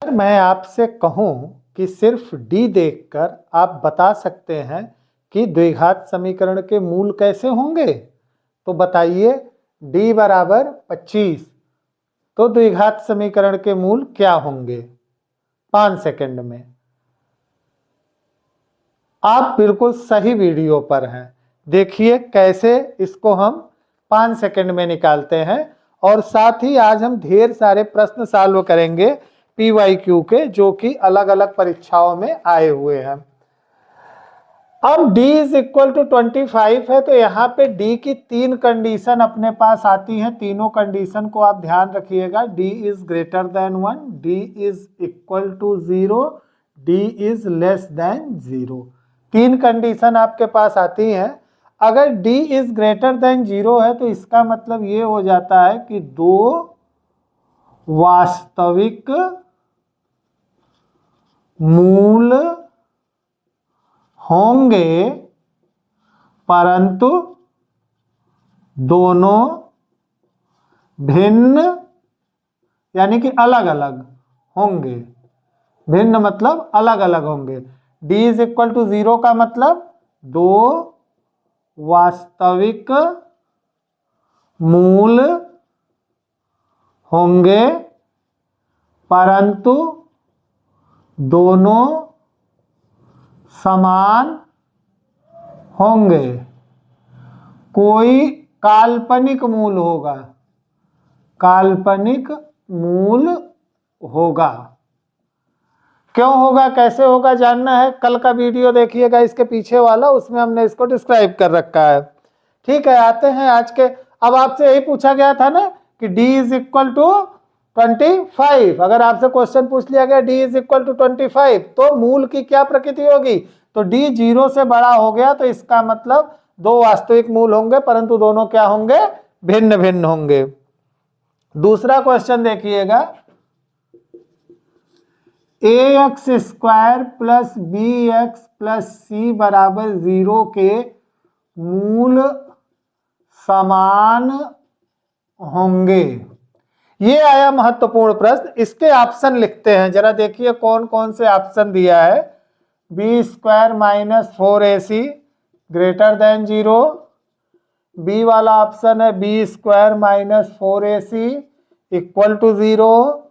अगर मैं आपसे कहूं कि सिर्फ डी देखकर आप बता सकते हैं कि द्विघात समीकरण के मूल कैसे होंगे, तो बताइए डी बराबर 25, तो द्विघात समीकरण के मूल क्या होंगे 5 सेकंड में। आप बिल्कुल सही वीडियो पर हैं। देखिए कैसे इसको हम 5 सेकंड में निकालते हैं, और साथ ही आज हम ढेर सारे प्रश्न सॉल्व करेंगे PYQ के, जो कि अलग अलग परीक्षाओं में आए हुए हैं। अब D इज इक्वल टू 25 है, तो यहाँ पे D की 3 कंडीशन अपने पास आती हैं। तीनों कंडीशन को आप ध्यान रखिएगा। D is greater than 1, D is equal to 0, D is less than 0। 3 condition आपके पास आती हैं। अगर D इज ग्रेटर देन 0 है तो इसका मतलब ये हो जाता है कि 2 वास्तविक मूल होंगे, परंतु दोनों भिन्न यानी कि अलग अलग होंगे। भिन्न मतलब अलग अलग होंगे। D इज इक्वल टू 0 का मतलब 2 वास्तविक मूल होंगे, परंतु दोनों समान होंगे। कोई काल्पनिक मूल होगा, काल्पनिक मूल होगा। क्यों होगा, कैसे होगा जानना है, कल का वीडियो देखिएगा इसके पीछे वाला, उसमें हमने इसको डिस्क्राइब कर रखा है। ठीक है, आते हैं आज के। अब आपसे यही पूछा गया था ना कि D इज इक्वल टू 25। अगर आपसे क्वेश्चन पूछ लिया गया D इज इक्वल टू 25 तो मूल की क्या प्रकृति होगी, तो D 0 से बड़ा हो गया, तो इसका मतलब 2 वास्तविक मूल होंगे, परंतु दोनों क्या होंगे, भिन्न भिन्न होंगे। दूसरा क्वेश्चन देखिएगा, ax square plus bx plus c बराबर 0 के मूल समान होंगे। ये आया महत्वपूर्ण प्रश्न। इसके ऑप्शन लिखते हैं, जरा देखिए कौन कौन से ऑप्शन दिया है। B square minus 4ac greater than 0, B वाला ऑप्शन है B square minus 4ac equal to 0,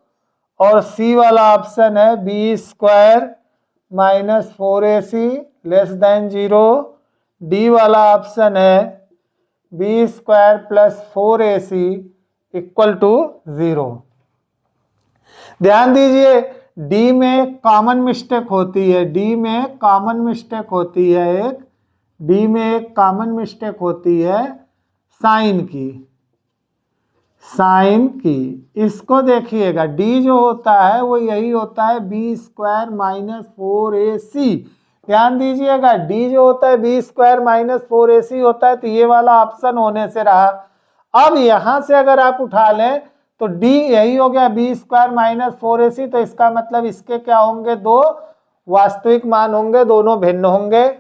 और सी वाला ऑप्शन है B square minus 4ac less than 0, D वाला ऑप्शन है B square plus 4ac equal to 0। ध्यान दीजिए D में कॉमन मिस्टेक होती है, D में कॉमन मिस्टेक होती है, एक D में एक कॉमन मिस्टेक होती है साइन की, साइन की। इसको देखिएगा, D जो होता है वो यही होता है बी स्क्वायर माइनस 4ac। ध्यान दीजिएगा, D जो होता है बी स्क्वायर माइनस 4ac होता है, तो ये वाला ऑप्शन होने से रहा। अब यहां से अगर आप उठा लें तो D यही हो गया बी स्क्वायर माइनस 4ac, तो इसका मतलब इसके क्या होंगे, 2 वास्तविक मान होंगे, दोनों भिन्न होंगे।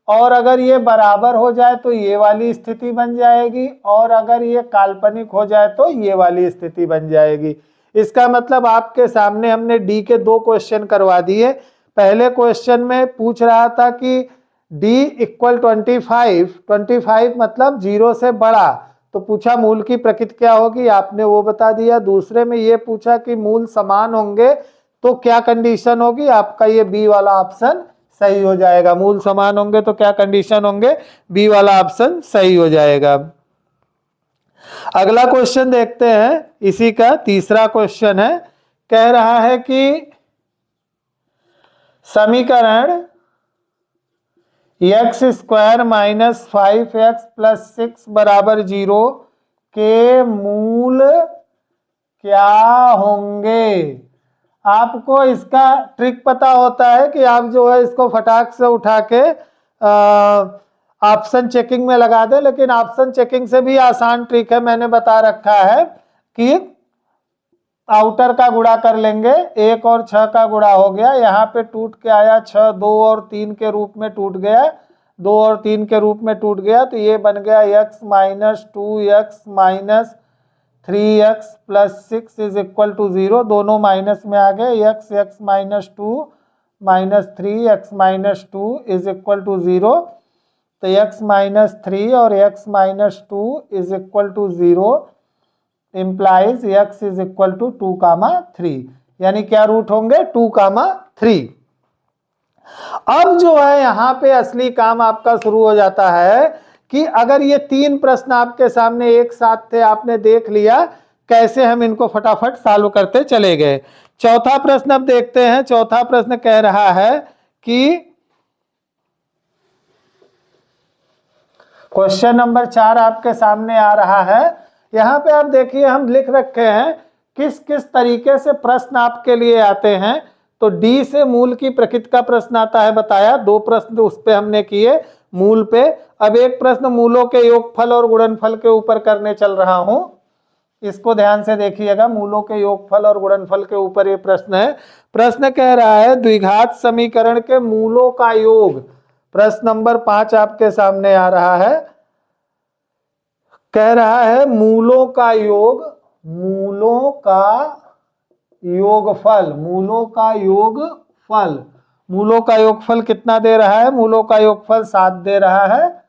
और अगर ये बराबर हो जाए तो ये वाली स्थिति बन जाएगी, और अगर ये काल्पनिक हो जाए तो ये वाली स्थिति बन जाएगी। इसका मतलब आपके सामने हमने D के 2 क्वेश्चन करवा दिए। पहले क्वेश्चन में पूछ रहा था कि D इक्वल 25 मतलब 0 से बड़ा, तो पूछा मूल की प्रकृति क्या होगी, आपने वो बता दिया। दूसरे में ये पूछा कि मूल समान होंगे, तो क्या कंडीशन होगी, आपका ये बी वाला ऑप्शन सही हो जाएगा। मूल समान होंगे तो क्या कंडीशन होंगे, बी वाला ऑप्शन सही हो जाएगा। अगला क्वेश्चन देखते हैं, इसी का तीसरा क्वेश्चन है। कह रहा है कि समीकरण x square minus 5x plus 6 बराबर 0 के मूल क्या होंगे। आपको इसका ट्रिक पता होता है कि आप जो है इसको फटाक से उठा के ऑप्शन चेकिंग में लगा दे, लेकिन ऑप्शन चेकिंग से भी आसान ट्रिक है, मैंने बता रखा है कि आउटर का गुणा कर लेंगे। 1 और 6 का गुणा हो गया, यहाँ पे टूट के आया 6 2 और 3 के रूप में टूट गया, 2 और 3 के रूप में टूट गया, तो ये बन गया x minus 2x minus 3x plus 6 is equal to 0, दोनों माइनस में आ गए, x minus 2 minus 3x minus 2 is equal to 0, तो x माइनस 3 और x minus 2 is equal to 0 implies x is equal to 2,3, यानी क्या रूट होंगे 2,3। अब जो है यहाँ पे असली काम आपका शुरू हो जाता है कि अगर ये 3 प्रश्न आपके सामने एक साथ थे, आपने देख लिया कैसे हम इनको फटाफट सॉल्व करते चले गए। चौथा प्रश्न अब देखते हैं। चौथा प्रश्न कह रहा है कि क्वेश्चन नंबर 4 आपके सामने आ रहा है। यहां पे आप देखिए हम लिख रखे हैं किस किस तरीके से प्रश्न आपके लिए आते हैं। तो डी से मूल की प्रकृति का प्रश्न आता है, बताया। 2 प्रश्न उस पे हमने किए मूल पे। अब एक प्रश्न मूलों के योगफल और गुणनफल के ऊपर करने चल रहा हूं, इसको ध्यान से देखिएगा। मूलों के योगफल और गुणनफल के ऊपर ये प्रश्न है। प्रश्न कह रहा है द्विघात समीकरण के मूलों का योग। प्रश्न नंबर 5 आपके सामने आ रहा है। कह रहा है मूलों का योग, मूलों का योगफल, मूलों का योगफल। मूलों का योगफल कितना दे रहा है? मूलों का योगफल 7 दे रहा है।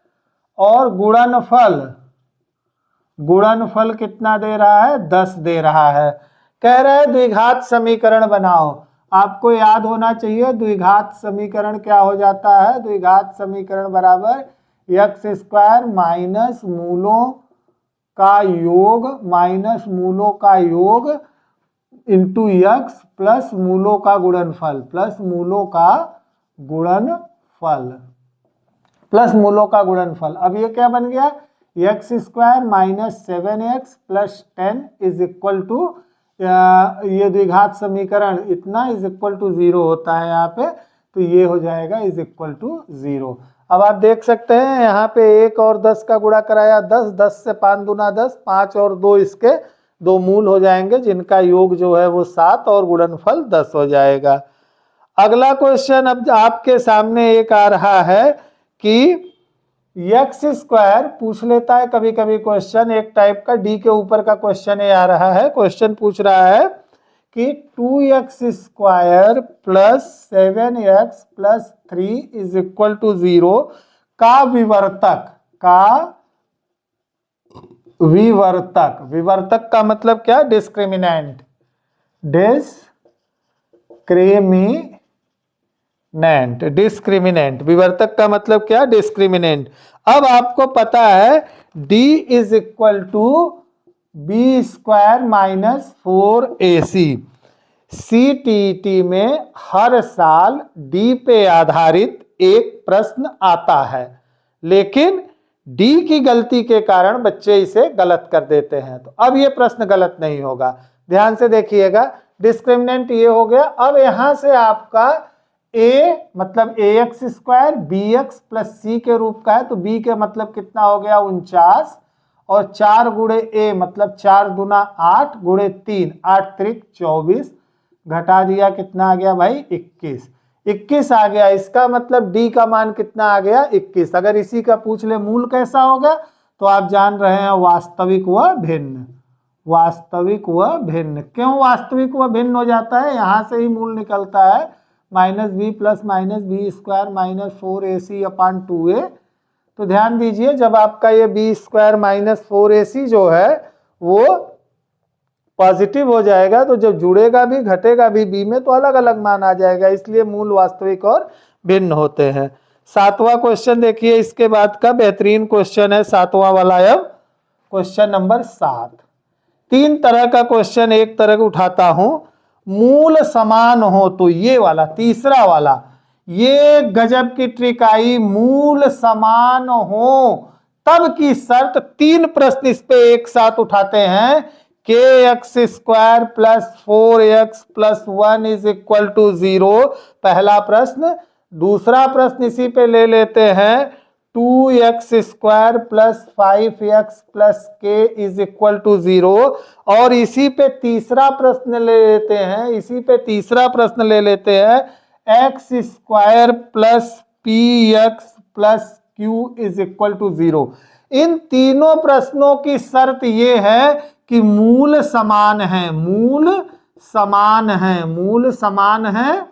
और गुणनफल, गुणनफल कितना दे रहा है? 10 दे रहा है। कह रहा है द्विघात समीकरण बनाओ। आपको याद होना चाहिए द्विघात समीकरण क्या हो जाता है। द्विघात समीकरण बराबर x स्क्वायर माइनस मूलों का योग माइनस मूलों का योग इंटू x प्लस मूलों का गुणनफल, प्लस मूलों का गुणनफल, प्लस मूलों का गुणनफल। अब ये क्या बन गया? x square minus 7x plus 10 is equal to, ये द्विघात समीकरण इतना इज इक्वल टू 0 होता है यहाँ पे, तो ये हो जाएगा इज इक्वल टू 0। अब आप देख सकते हैं यहाँ पे 1 और 10 का गुणा कराया 10, 10 से 5 दूना 10, 5 और 2 इसके 2 मूल हो जाएंगे, जिनका योग जो है वो 7 और गुणनफल 10 हो जाएगा। अगला क्वेश्चन अब आपके सामने एक आ रहा है कि x स्क्वायर पूछ लेता है कभी कभी क्वेश्चन, एक टाइप का डी के ऊपर का क्वेश्चन ये आ रहा है। क्वेश्चन पूछ रहा है कि 2x square plus 7x plus 3 is equal to 0 का विवर्तक, का विवर्तक, विवर्तक का मतलब क्या? Discriminant, discriminant, discriminant. विवर्तक का मतलब क्या? डिस्क्रिमिनेंट। अब आपको पता है d is equal to B square minus 4ac। CTET में हर साल d पे आधारित एक प्रश्न आता है, लेकिन d की गलती के कारण बच्चे इसे गलत कर देते हैं। तो अब ये प्रश्न गलत नहीं होगा, ध्यान से देखिएगा। डिस्क्रिमिनेंट ये हो गया। अब यहां से आपका a मतलब ax square bx plus c के रूप का है, तो b के मतलब कितना हो गया? 49, और 4 गुणे a मतलब 4 दूना 8 गुणे 3 8 त्रिक 24, घटा दिया कितना आ गया भाई? 21, 21 आ गया। इसका मतलब d का मान कितना आ गया? 21। अगर इसी का पूछ ले मूल कैसा होगा, तो आप जान रहे हैं वास्तविक व भिन्न, वास्तविक व भिन्न। क्यों वास्तविक व भिन्न हो जाता है? यहां से ही मूल निकलता है, minus B plus minus B square minus 4ac upon 2a। तो ध्यान दीजिए जब आपका ये बी स्क्वायर माइनस 4ac जो है वो पॉजिटिव हो जाएगा, तो जब जुड़ेगा भी घटेगा भी बी में, तो अलग अलग मान आ जाएगा, इसलिए मूल वास्तविक और भिन्न होते हैं। 7वां क्वेश्चन देखिए, इसके बाद का बेहतरीन क्वेश्चन है 7वां वाला। अब क्वेश्चन नंबर 7, 3 तरह का क्वेश्चन एक तरह उठाता हूं। मूल समान हो, तो ये वाला तीसरा वाला, ये गजब की ट्रिक आई। मूल समान हो तब की शर्त, 3 प्रश्न इस पे एक साथ उठाते हैं। kx square plus 4x plus 1 is equal to 0, पहला प्रश्न। दूसरा प्रश्न इसी पे ले लेते हैं, 2x square plus 5x plus k is equal to 0, और इसी पे तीसरा प्रश्न ले लेते हैं, इसी पे तीसरा प्रश्न ले लेते हैं, x square plus px plus q is equal to 0। इन तीनों प्रश्नों की शर्त ये है कि मूल समान है, मूल समान है, मूल समान है,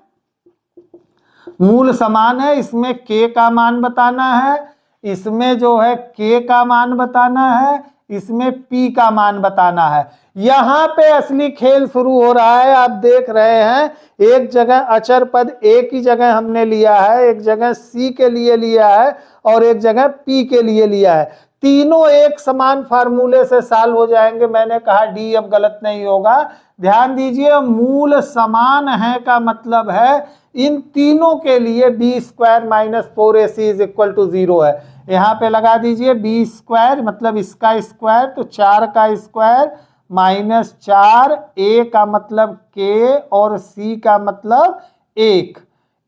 मूल समान है। इसमें k का मान बताना है, इसमें जो है k का मान बताना है, इसमें p का मान बताना है। यहां पे असली खेल शुरू हो रहा है। आप देख रहे हैं एक जगह अचर पद a की जगह हमने लिया है, एक जगह c के लिए लिया है और एक जगह p के लिए लिया है। तीनों एक समान फार्मूले से सॉल्व हो जाएंगे। मैंने कहा डी अब गलत नहीं होगा। ध्यान दीजिए, मूल समान है का मतलब है इन तीनों के लिए B square minus 4ac is equal to 0 है। यहाँ पे लगा दीजिए बी स्क्वायर मतलब इसका स्क्वायर, तो 4 का स्क्वायर माइनस 4, a का मतलब k और c का मतलब 1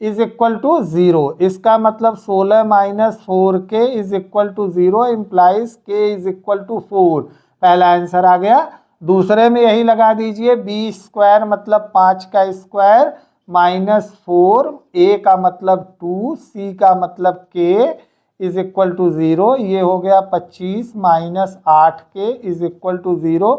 इज इक्वल टू 0। इसका मतलब 16 minus 4k is equal to 0 implies k is equal to 4। पहला आंसर आ गया। दूसरे में यही लगा दीजिए बी स्क्वायर मतलब 5 का स्क्वायर माइनस 4, a का मतलब 2, c का मतलब k इज इक्वल टू 0। ये हो गया 25 minus 8k is equal to 0,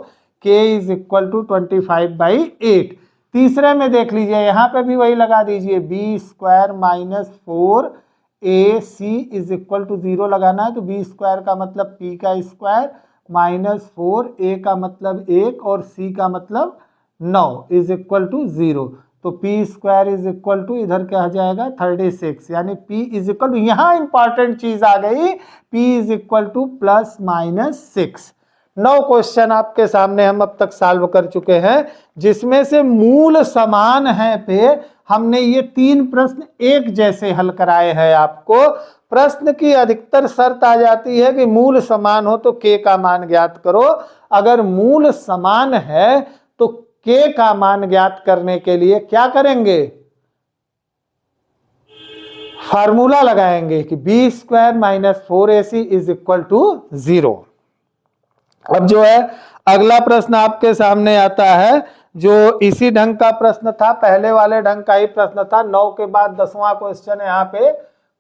k is equal to 25/8। तीसरे में देख लीजिए, यहाँ पे भी वही लगा दीजिए B square minus 4ac is equal to 0 लगाना है, तो बी स्क्वायर का मतलब p का स्क्वायर माइनस 4a का मतलब 1 और c का मतलब 9 इज इक्वल टू 0। तो p square is equal to इधर क्या आ जाएगा 36, यानी p इज इक्वल टू, यहाँ इंपॉर्टेंट चीज आ गई, p is equal to plus minus 6। 9 question आपके सामने हम अब तक सॉल्व कर चुके हैं, जिसमें से मूल समान है पे हमने ये 3 प्रश्न एक जैसे हल कराए हैं। आपको प्रश्न की अधिकतर शर्त आ जाती है कि मूल समान हो तो k का मान ज्ञात करो। अगर मूल समान है तो k का मान ज्ञात करने के लिए क्या करेंगे, फार्मूला लगाएंगे कि B square minus 4ac is equal to 0। अब जो है अगला प्रश्न आपके सामने आता है, जो इसी ढंग का प्रश्न था, पहले वाले ढंग का ही प्रश्न था। 9 के बाद 10वां क्वेश्चन यहाँ पे,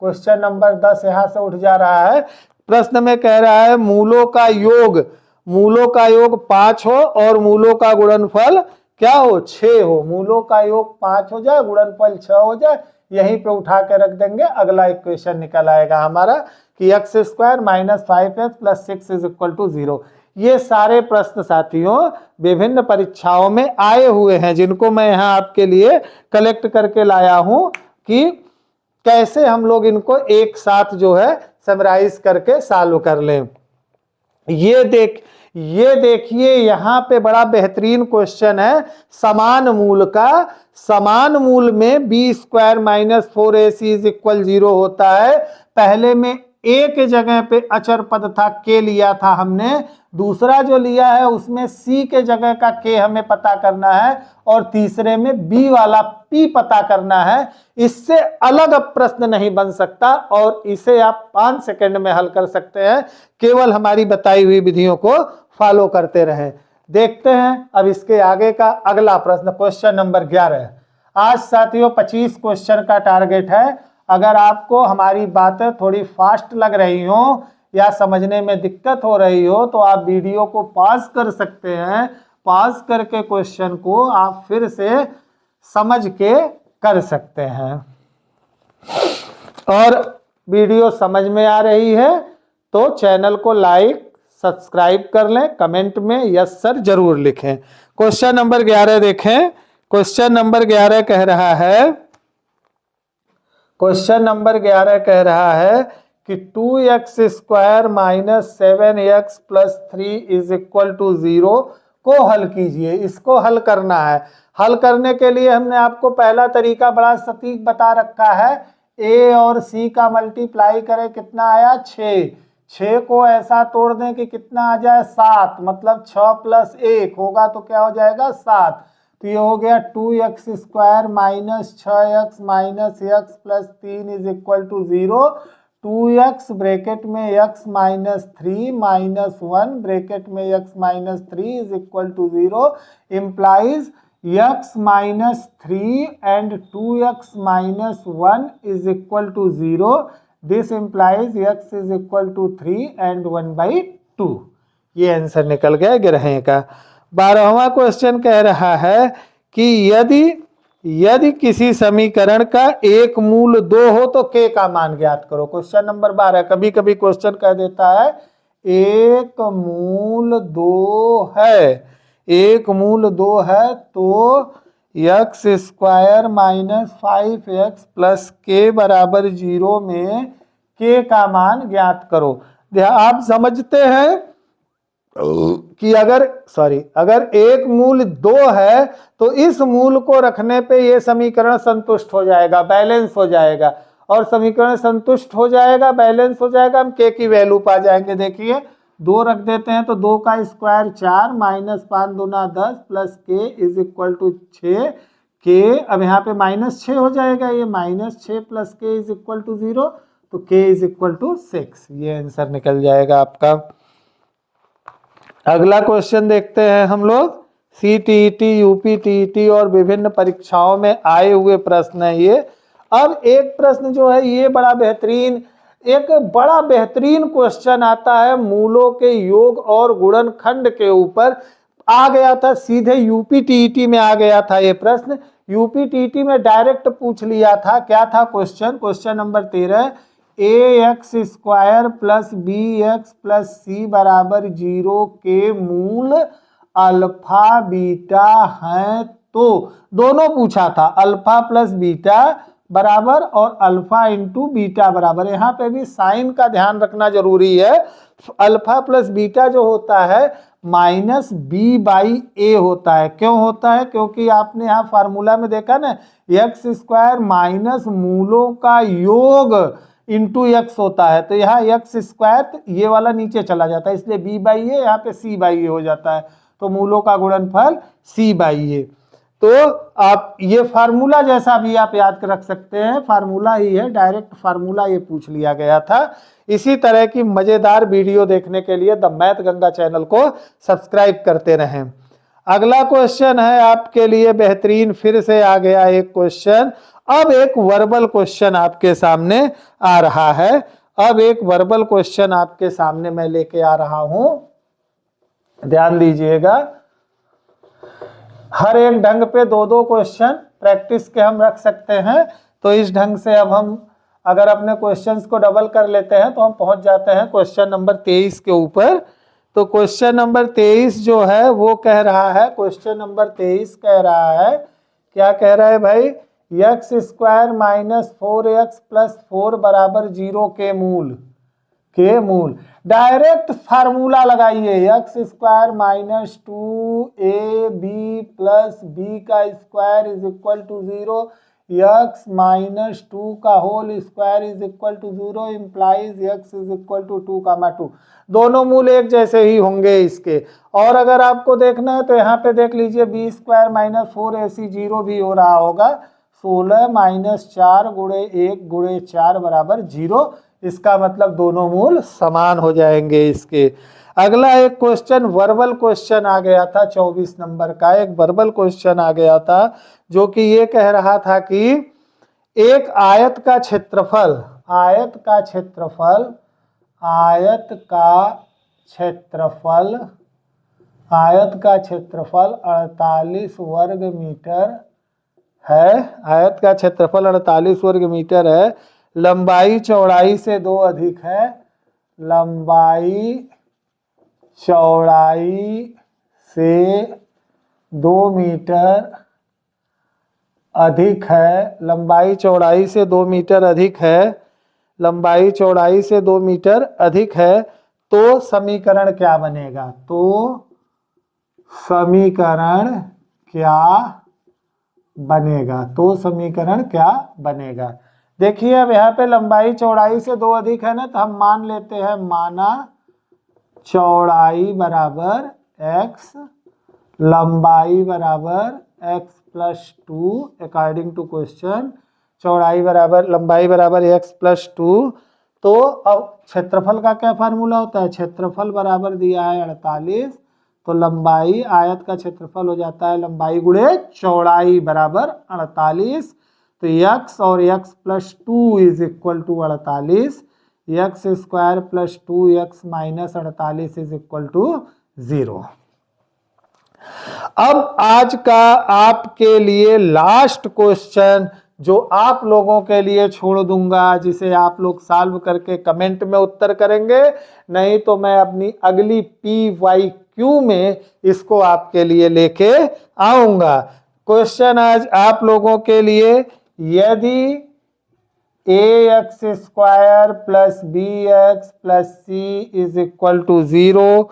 क्वेश्चन नंबर 10 यहाँ से उठ जा रहा है। प्रश्न में कह रहा है मूलों का योग 5 हो और मूलों का गुणनफल क्या हो 6 हो। मूलों का योग 5 हो जाए, गुणनफल 6 हो जाए, यहीं पे उठा के रख देंगे। अगला इक्वेशन निकल आएगा हमारा कि x square minus 5x plus 6 is equal to 0। ये सारे प्रश्न साथियों विभिन्न परीक्षाओं में आए हुए हैं, जिनको मैं यहाँ आपके लिए कलेक्ट करके लाया हूं कि कैसे हम लोग इनको एक साथ जो है समराइज करके सॉल्व कर लें। ये देखिए यहाँ पे बड़ा बेहतरीन क्वेश्चन है समान मूल का। समान मूल में b square minus 4ac is equal 0 होता है। पहले में a के जगह पे अचर पद था, k लिया था हमने। दूसरा जो लिया है उसमें c के जगह का k हमें पता करना है, और तीसरे में b वाला p पता करना है। इससे अलग अब प्रश्न नहीं बन सकता और इसे आप 5 सेकंड में हल कर सकते हैं, केवल हमारी बताई हुई विधियों को फॉलो करते रहें। देखते हैं अब इसके आगे का अगला प्रश्न, क्वेश्चन नंबर 11। आज साथियों 25 क्वेश्चन का टारगेट है। अगर आपको हमारी बातें थोड़ी फास्ट लग रही हो या समझने में दिक्कत हो रही हो तो आप वीडियो को पॉज कर सकते हैं। पॉज करके क्वेश्चन को आप फिर से समझ के कर सकते हैं। और वीडियो समझ में आ रही है तो चैनल को लाइक सब्सक्राइब कर लें, कमेंट में यस सर जरूर लिखें। क्वेश्चन नंबर 11 देखें। क्वेश्चन नंबर 11 कह रहा है, क्वेश्चन नंबर 11 कह रहा है कि 2x square minus 7x plus 3 is equal to 0 को हल कीजिए। इसको हल करना है। हल करने के लिए हमने आपको पहला तरीका बड़ा सटीक बता रखा है। a और c का मल्टीप्लाई करें, कितना आया 6। 6 को ऐसा तोड़ दें कि कितना आ जाए 7, मतलब 6 प्लस 1 होगा तो क्या हो जाएगा 7। तो ये हो गया 2x square minus 6x minus x plus 3 is equal to 0। 2x bracket में x माइनस 3 माइनस 1 ब्रैकेट में x minus 3 is equal to 0 implies x minus 3 and 2x minus 1 is equal to 0। This implies x is equal to 3 and 1/2। ये answer निकल गया ग्रहें का। 12वां question कह रहा है कि यदि किसी समीकरण का एक मूल 2 हो तो k का मान ज्ञात करो। Question number 12। कभी कभी क्वेश्चन कह देता है एक मूल 2 है, एक मूल 2 है तो x square minus 5x plus k बराबर 0 में k का मान ज्ञात करो। आप समझते हैं कि अगर एक मूल 2 है तो इस मूल को रखने पे ये समीकरण संतुष्ट हो जाएगा, बैलेंस हो जाएगा, और समीकरण संतुष्ट हो जाएगा, बैलेंस हो जाएगा, हम k की वैल्यू पा जाएंगे। देखिए 2 रख देते हैं तो 2 का स्क्वायर 4 माइनस 5 दूना 10 plus k is equal to 6। k अब यहाँ पे -6 हो जाएगा, ये -6 plus k is equal to 0, तो k इज इक्वल टू 6। ये आंसर निकल जाएगा आपका। अगला क्वेश्चन देखते हैं हम लोग। CTET, UPTET और विभिन्न परीक्षाओं में आए हुए प्रश्न है ये। अब एक प्रश्न जो है ये बड़ा बेहतरीन क्वेश्चन आता है मूलों के योग और गुणनखंड के ऊपर। आ गया था सीधे UPTET में आ गया था ये प्रश्न। UPTET में डायरेक्ट पूछ लिया था। क्या था question number 13, ax square plus bx plus c बराबर 0 के मूल अल्फा बीटा है। तो दोनों पूछा था, अल्फा प्लस बीटा बराबर और अल्फा इंटू बीटा बराबर। यहाँ पे भी साइन का ध्यान रखना जरूरी है। अल्फा प्लस बीटा जो होता है माइनस बी बाई ए होता है। क्यों होता है? क्योंकि आपने यहाँ फार्मूला में देखा ना, एक्स स्क्वायर माइनस मूलों का योग इंटू एक्स होता है, तो यहाँ एक्स स्क्वायर ये वाला नीचे चला जाता है, इसलिए बी बाई ए, यहाँ पे सी बाई ए हो जाता है, तो मूलों का गुणनफल सी बाई ए। तो आप ये फार्मूला जैसा भी आप याद रख सकते हैं, फार्मूला ही है, डायरेक्ट फार्मूला ये पूछ लिया गया था। इसी तरह की मजेदार वीडियो देखने के लिए द मैथ गंगा चैनल को सब्सक्राइब करते रहें। अगला क्वेश्चन है आपके लिए बेहतरीन, फिर से आ गया एक क्वेश्चन। अब एक वर्बल क्वेश्चन आपके सामने आ रहा है। अब एक वर्बल क्वेश्चन आपके सामने मैं लेके आ रहा हूं, ध्यान दीजिएगा। हर एक ढंग पे 2-2 क्वेश्चन प्रैक्टिस के हम रख सकते हैं। तो इस ढंग से अब हम अगर अपने क्वेश्चंस को डबल कर लेते हैं तो हम पहुंच जाते हैं क्वेश्चन नंबर 23 के ऊपर। तो क्वेश्चन नंबर 23 जो है वो कह रहा है, क्वेश्चन नंबर 23 कह रहा है, क्या कह रहा है भाई, x square minus 4x plus 4 बराबर 0 के मूल। डायरेक्ट फार्मूला लगाइए, x square minus 2ab plus B का square is equal to 0, x minus 2 का whole square is equal to 0 implies x is equal to 2, दोनों मूल एक जैसे ही होंगे इसके। और अगर आपको देखना है तो यहाँ पे देख लीजिए, बी स्क्वायर माइनस 4ac 0 भी हो रहा होगा, 16 माइनस 4 गुणे 1 गुणे 4 बराबर 0। इसका मतलब दोनों मूल समान हो जाएंगे इसके। अगला एक क्वेश्चन वर्बल क्वेश्चन आ गया था, 24 नंबर का एक वर्बल क्वेश्चन आ गया था, जो कि ये कह रहा था कि एक आयत का क्षेत्रफल 48 वर्ग मीटर है। आयत का क्षेत्रफल 48 वर्ग मीटर है। लंबाई चौड़ाई से 2 अधिक है। लंबाई चौड़ाई से 2 मीटर अधिक है। लंबाई चौड़ाई से 2 मीटर अधिक है। लंबाई चौड़ाई से 2 मीटर अधिक है। तो समीकरण क्या बनेगा? समीकरण क्या बनेगा? देखिए अब यहाँ पे लंबाई चौड़ाई से 2 अधिक है ना, तो हम मान लेते हैं, माना चौड़ाई बराबर x, लंबाई बराबर x plus 2 according to question, लंबाई बराबर x प्लस 2। तो अब क्षेत्रफल का क्या फार्मूला होता है? क्षेत्रफल बराबर दिया है 48, तो लंबाई, आयत का क्षेत्रफल हो जाता है लंबाई गुणे चौड़ाई बराबर 48। तो x और x plus 2 is equal to 48। X square plus 2x minus 48 is equal to 0। अब आज का आपके लिए लास्ट क्वेश्चन जो आप लोगों के लिए छोड़ दूंगा, जिसे आप लोग सॉल्व करके कमेंट में उत्तर करेंगे, नहीं तो मैं अपनी अगली PYQ में इसको आपके लिए लेके आऊंगा। क्वेश्चन आज आप लोगों के लिए, यदि ax square plus bx plus c is equal to 0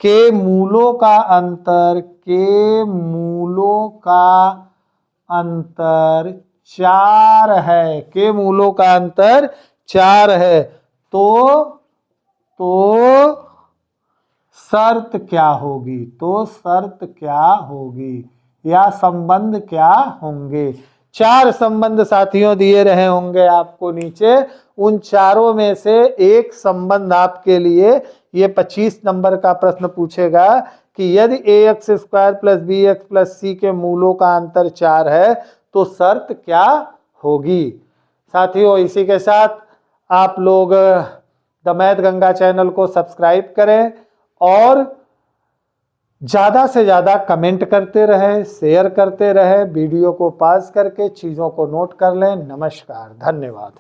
के मूलों का अंतर 4 है, के मूलों का अंतर 4 है, तो शर्त क्या होगी, या संबंध क्या होंगे। 4 संबंध साथियों दिए रहे होंगे आपको नीचे, उन चारों में से एक संबंध आपके लिए ये 25 नंबर का प्रश्न पूछेगा कि यदि ax square plus bx plus c के मूलों का अंतर 4 है तो शर्त क्या होगी। साथियों इसी के साथ आप लोग द मैथ गंगा चैनल को सब्सक्राइब करें और ज्यादा से ज्यादा कमेंट करते रहे, शेयर करते रहे, वीडियो को पॉज करके चीजों को नोट कर लें। नमस्कार, धन्यवाद।